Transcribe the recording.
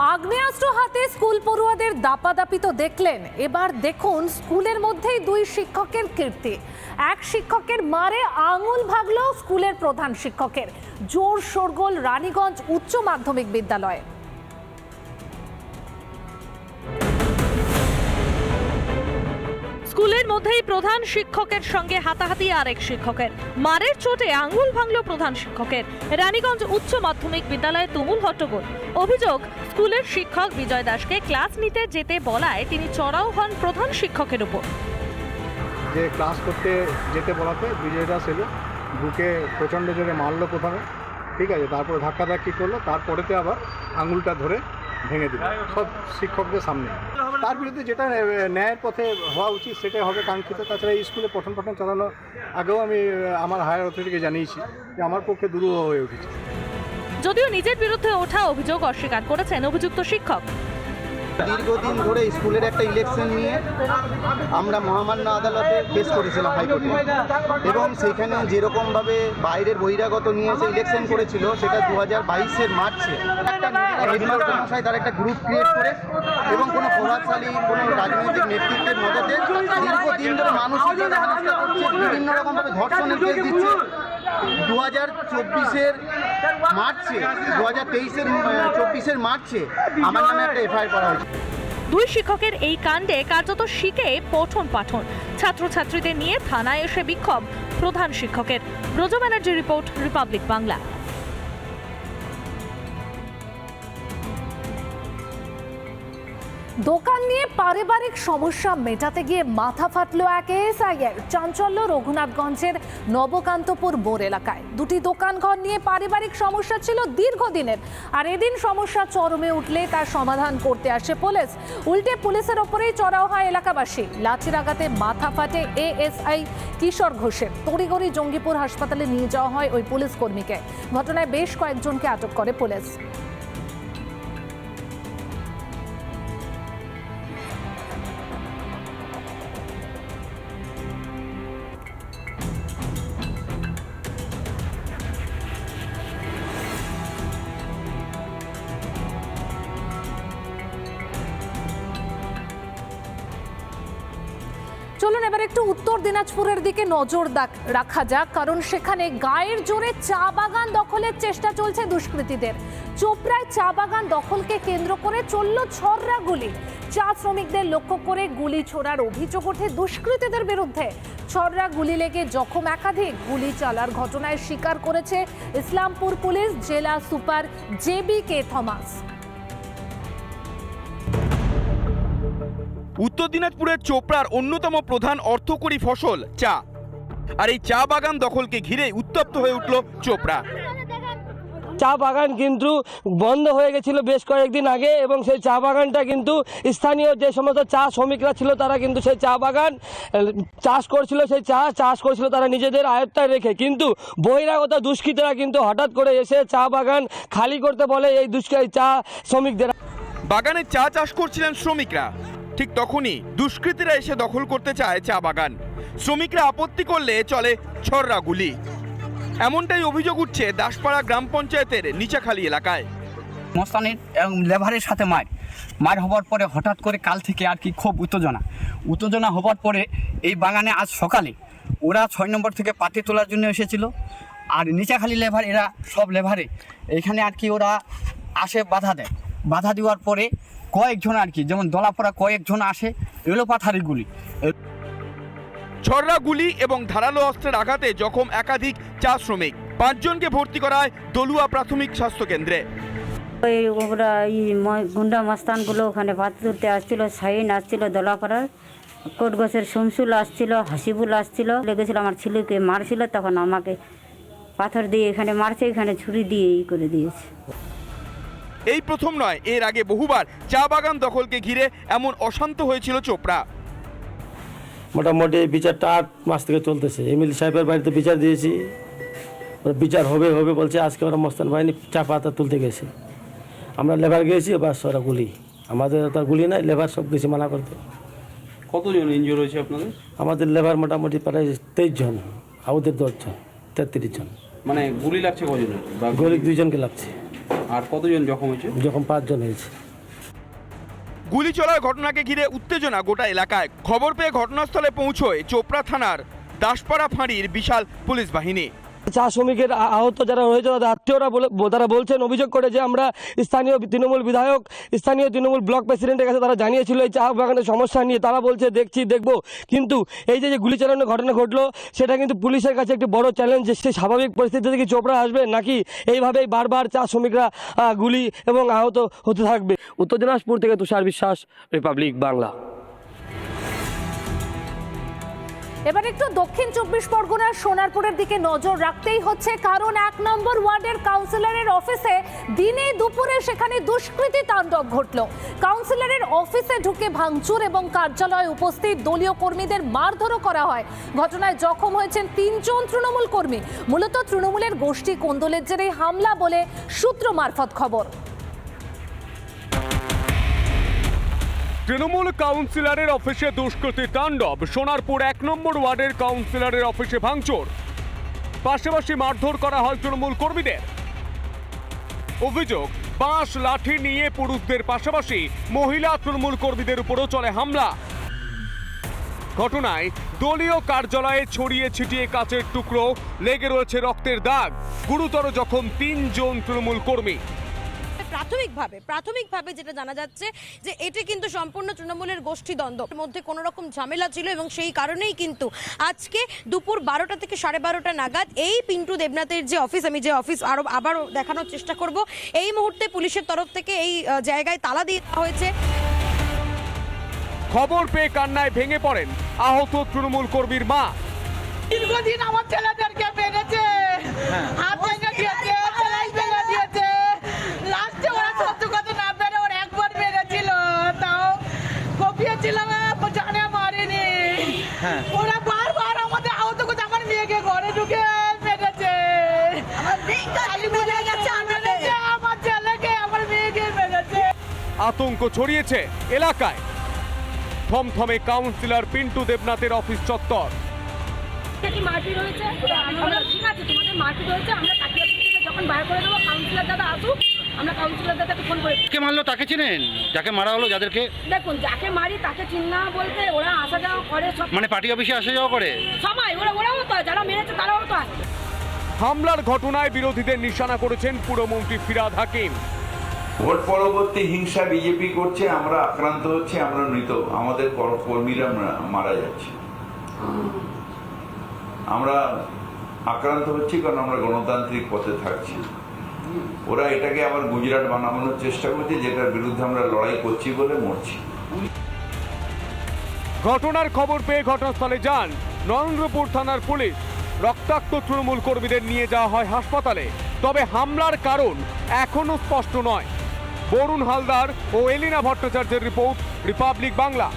আগ্নেয়াস্ত্র হাতে স্কুল পড়ুয়াদের দাপাদাপি তো দেখলেন, এবার দেখুন স্কুলের মধ্যেই দুই শিক্ষকের কীর্তি। এক শিক্ষকের মারে আঙুল ভাগলো স্কুলের প্রধান শিক্ষকের। জোর শোরগোল রানীগঞ্জ উচ্চ মাধ্যমিক বিদ্যালয়ে। স্কুলের মধ্যেই প্রধান শিক্ষকের সঙ্গে হাতাহাতি আরেক শিক্ষকের। মারের চোটে আঙুল ভাঙল প্রধান শিক্ষকের। রানীগঞ্জ উচ্চ মাধ্যমিক বিদ্যালয়ে তুমুল হট্টগোল। অভিযোগ, স্কুলের শিক্ষক বিজয় দাসকে ক্লাস নিতে যেতে বলায় তিনি চড়াও হন প্রধান শিক্ষকের উপর। যে ক্লাস করতে যেতে বলাতে বিজয় দাস এলো, বুকে প্রচণ্ড জোরে মারলো প্রথমে, ঠিক আছে, তারপরে ধাক্কাধাক্কি করলো, তারপরেতে আবার আঙুলটা ধরে ভেঙে দিল সব শিক্ষকদের সামনে। তার বিরুদ্ধে যেটা ন্যায়ের পথে হওয়া উচিত সেটাই হবে কাঙ্ক্ষিত। তাছাড়া এই স্কুলে পঠন পাঠন চালানো আগেও আমি আমার হায়ার অথরিটিকে জানিয়েছি যে আমার পক্ষে দুরূহ হয়ে উঠেছে। যদিও নিজের বিরুদ্ধে ওঠা অভিযোগ অস্বীকার করেছেন অভিযুক্ত শিক্ষক। দীর্ঘদিন ধরে স্কুলের একটা ইলেকশন নিয়ে আমরা মহামান্য আদালতে কেস করেছিলাম হাইকোর্টে, এবং সেখানে যেরকমভাবে বাইরের বহিরাগত নিয়ে এসে ইলেকশন করেছিল সেটা 2022-এর মার্চে একটা হেডমাস্টার মশাই তার একটা গ্রুপ ক্রিয়েট করে এবং কোনো প্রভাবশালী কোনো রাজনৈতিক নেতৃত্বের মদতে দীর্ঘদিন ধরে মানসিক হেনস্থা করছে, বিভিন্ন রকমভাবে ধর্ষণের কেস দিচ্ছে। 2024-এর মার্চে 2023-এর মার্চে আমার নামে একটা এফআইআর করা হয়েছে। দুই শিক্ষকের এই কাণ্ডে কার্যত শিখে পঠন পাঠন। ছাত্রছাত্রীদের নিয়ে থানায় এসে বিক্ষোভ প্রধান শিক্ষকের। Braja Banerjee report, Republic Bangla. দোকান নিয়ে পারিবারিক সমস্যা মেটাতে গিয়ে মাথা ফাটলো এক এএসআইয়ের। চাঞ্চল্য রঘুনাথগঞ্জের নবকান্তপুর মোড় এলাকায়। দুটি দোকানঘর নিয়ে পারিবারিক সমস্যা ছিল দীর্ঘদিনের, আর এদিন সমস্যা চরমে উঠলে তার সমাধান করতে আসে পুলিশ। উল্টে পুলিশের ওপরেই চড়াও হয় এলাকাবাসী। লাঠির আঘাতে মাথা ফাটে এএসআই কিশোর ঘোষের। তড়িঘড়ি জঙ্গিপুর হাসপাতালে নিয়ে যাওয়া হয় ওই পুলিশ কর্মীকে। ঘটনায় বেশ কয়েকজনকে আটক করে পুলিশ। চলুন এবার একটু উত্তর দিনাজপুরের দিকে নজর রাখা যাক, কারণ সেখানে গায়ের জোরে চা বাগান দখলের চেষ্টা চলছে দুষ্কৃতীদের। চোপড়ায় চা বাগান দখলকে কেন্দ্র করে চলল ছররা গুলি। চা শ্রমিকদের লক্ষ্য করে গুলি ছোড়ার অভিযোগ ওঠে দুষ্কৃতীদের বিরুদ্ধে। ছররা গুলি লেগে জখম একাধিক। গুলি চালার ঘটনায় স্বীকার করেছে ইসলামপুর পুলিশ জেলা সুপার JB.K. থমাস। উত্তর দিনাজপুরের চোপড়ার অন্যতম প্রধান অর্থকরী ফসল চা, আর এই চা বাগান দখলকে ঘিরে উত্তপ্ত হয়ে উঠল চোপড়া। চা বাগান কিন্তু বন্ধ হয়ে গেছিল বেশ কয়েকদিন আগে, এবং সেই চা বাগানটা কিন্তু স্থানীয় যে সমস্ত চা শ্রমিকরা ছিল তারা কিন্তু সেই চা বাগান চাষ করছিল, সেই চাষ করছিল তারা নিজেদের আয়ত্তায় রেখে। কিন্তু বহিরাগত দুষ্কৃতীরা কিন্তু হঠাৎ করে এসে চা বাগান খালি করতে বলে এই চা শ্রমিকদের। বাগানে চা চাষ করছিলেন শ্রমিকরা, ঠিক তখনই দুষ্কৃতীরা এসে দখল করতে চায় চা বাগান। শ্রমিকরা আপত্তি করলে চলে ছররা গুলি। এমনটাই অভিযোগ উঠছে দাসপাড়া গ্রাম পঞ্চায়েতের নিচাখালী এলাকায়। মস্তানের এবং লেবারের সাথে মার হওয়ার পরে হঠাৎ করে কাল থেকে আর কি খুব উত্তেজনা হওয়ার পরে এই বাগানে আজ সকালে ওরা 6 নম্বর থেকে পাতি তোলার জন্য এসেছিল। আর নিচাখালী লেবার এরা সব লেবারে এখানে আর কি ওরা আসে বাধা দেওয়ার পরে কয়েকজন আর কি যেমন দলাপড়া কয়েকজন আসে এলোপাথারি গুলি। ছররা গুলি এবং ধারালো অস্ত্রের আঘাতে জখম একাধিক চা শ্রমিক। 5 জনকে ভর্তি করা হয় দলুয়া প্রাথমিক স্বাস্থ্য কেন্দ্রে। ওরা গুন্ডা মাস্তানগুলো ওখানে পাতি তুলতে আসছিল। শাহিন আসছিল দলাপাড়ার, কোটগোছের শমসুল আসছিল, হাসিবুল আসছিল। লেগেছিল আমার ছেলেকে মারছিল, তখন আমাকে পাথর দিয়ে এখানে মারছে, এখানে ছুরি দিয়ে করে দিয়েছে। এই প্রথম নয়, এর আগে বহুবার চা বাগান দখলকে ঘিরে এমন অশান্ত হয়েছিল চোপড়া। মোটামুটি বিচারটা 8 মাস থেকে চলতেছে। এমএলএ সাহেবের বাড়িতে বিচার দিয়েছি, বিচার হবে বলছে। আজকে ওরা মস্তান বাহিনী চা পাতা তুলতে গেছে, আমরা লেবার গিয়েছি, বাস ওরা গুলি। আমাদের তার গুলি নাই, লেবার সব কিছু মানা করতে। কতজন ইনজুর হয়েছে আপনাদের? আমাদের লেবার মোটামুটি প্রায় 23 জন, আমাদের 10 জন, 33 জন। মানে গুলি লাগছে কজনের? গুলি 2 জনকে লাগছে। আর কতজন জখম হয়েছে? জখম 5 জন হয়েছে। গুলি চলার ঘটনাকে ঘিরে উত্তেজনা গোটা এলাকায়। খবর পেয়ে ঘটনাস্থলে পৌঁছয় চোপড়া থানার দাসপাড়া ফাঁড়ির বিশাল পুলিশ বাহিনী। চা শ্রমিকের আহত যারা রয়েছে তাদের আত্মীয়রা তারা বলছেন, অভিযোগ করে যে আমরা স্থানীয় তৃণমূল বিধায়ক, স্থানীয় তৃণমূল ব্লক প্রেসিডেন্টের কাছে তারা জানিয়েছিল এই চা বাগানের সমস্যা নিয়ে। তারা বলছে দেখবো, কিন্তু এই যে গুলি চালানোর ঘটনা ঘটলো সেটা কিন্তু পুলিশের কাছে একটি বড় চ্যালেঞ্জ যে সে স্বাভাবিক পরিস্থিতি থেকে চোপড়া আসবে নাকি এইভাবেই বারবার চা শ্রমিকরা গুলি এবং আহত হতে থাকবে। উত্তর দিনাজপুর থেকে তুষার বিশ্বাস, রিপাবলিক বাংলা। এবার একটু দক্ষিণ 24 পরগনার সোনারপুরের দিকে নজর রাখতেই হচ্ছে, কারণ 1 নম্বর ওয়ার্ডের কাউন্সিলরের অফিসে দিনে দুপুরে সেখানে দুষ্কৃতী তাণ্ডব ঘটল। কাউন্সিলরের অফিসে ঢুকে ভাঙচুর এবং কার্যালয়ে উপস্থিত দলীয় কর্মীদের মারধরও করা হয়। ঘটনায় জখম হয়েছেন 3 জন তৃণমূল কর্মী। মূলত তৃণমূলের গোষ্ঠী কোন্দলের জেরে হামলা বলে সূত্র মারফত খবর। তৃণমূল কাউন্সিলরের অফিসে দুষ্কৃতী তাণ্ডব, সোনারপুর 1 নম্বর ওয়ার্ডের কাউন্সিলরের অফিসে ভাঙচুর, পাশাপাশি মারধর করা হয় তৃণমূল কর্মীদের। অভিযোগ, বাঁশ লাঠি নিয়ে পুরুষদের পাশাপাশি মহিলা তৃণমূল কর্মীদের উপরও চলে হামলা। ঘটনায় দলীয় কার্যালয়ে ছড়িয়ে ছিটিয়ে কাচের টুকরো, লেগে রয়েছে রক্তের দাগ। গুরুতর জখম 3 জন তৃণমূল কর্মী। প্রাথমিকভাবে যেটা জানা যাচ্ছে যে এটি কিন্তু সম্পূর্ণ তৃণমূলের গোষ্ঠীদ্বন্দ্বের মধ্যে কোনো রকম ঝামেলা ছিল এবং সেই কারণেই কিন্তু আজকে দুপুর 12টা থেকে 12:30 নাগাদ এই পিন্টু দেবনাথের যে অফিস, আমি যে অফিস আবারও দেখানোর চেষ্টা করব, এই মুহূর্তে পুলিশের তরফ থেকে এই জায়গায় তালা দিয়ে দেওয়া হয়েছে। খবর পেয়ে কান্নায় ভেঙে পড়েন আহত তৃণমূল কর্মীর মা। দীর্ঘদিন আমার ছেলেদেরকে মেরেছে, হাত ভেঙে দিয়েছে, সেলাই ভেঙে দিয়েছে। লাস্টে ওরা সহ্য করতে না পেরে ওরা একবার মেরেছিল, তাও কপিয়েছিলাম, জানে মারিনি। ওরা বারবার আমাদের আহত করতে আমার মেয়েকে ঘরে ঢুকে মেরেছে। আমার ছেলেকে, আমার মেয়েকে মেরেছে। আতঙ্ক ছড়িয়েছে এলাকায়। থমথমে কাউন্সিলর পিন্টু দেবনাথের অফিস চত্বর। মারপিট হয়েছে, আমরা ঠিক আছে, তোমাদের মারপিট হয়েছে, আমরা তাকে যখন বাইর করে দেবো, কাউন্সিলর দাদা আসুক, আমরা কাউন্সিলর দাদাকে ফোন করে। কে মারলো তাকে চিনেন? যাকে মারা হলো, যাদেরকে? দেখুন, যাকে মারি তাকে চিন্না বলতে ওরা আসা যাওয়া করে সব, মানে পার্টি অফিসে আসা যাওয়া করে সবাই, ওরাও তো, যারা মেরেছে তারাও তো আসে। হামলার ঘটনায় বিরোধীদের নিশানা করেছেন পুরমন্ত্রী ফিরহাদ হাকিম। ভোট পরবর্তী হিংসা বিজেপি করছে, আমরা আক্রান্ত হচ্ছে, আমরা মৃত, আমাদের কর্মীরা মারা যাচ্ছে। আমরা আক্রান্ত হচ্ছি কারণ আমরা গণতান্ত্রিক পথে থাকছি। ওরা এটাকে আবার গুজরাট বানানোর চেষ্টা করছে, যেটার বিরুদ্ধে আমরা লড়াই করছি বলে মরছি। ঘটনার খবর পেয়ে ঘটনাস্থলে যান নরেন্দ্রপুর থানার পুলিশ। রক্তাক্ত তৃণমূল কর্মীদের নিয়ে যাওয়া হয় হাসপাতালে। তবে হামলার কারণ এখনো স্পষ্ট নয়। বরুণ হালদার ও এলিনা ভট্টাচার্যের রিপোর্ট, রিপাবলিক বাংলা।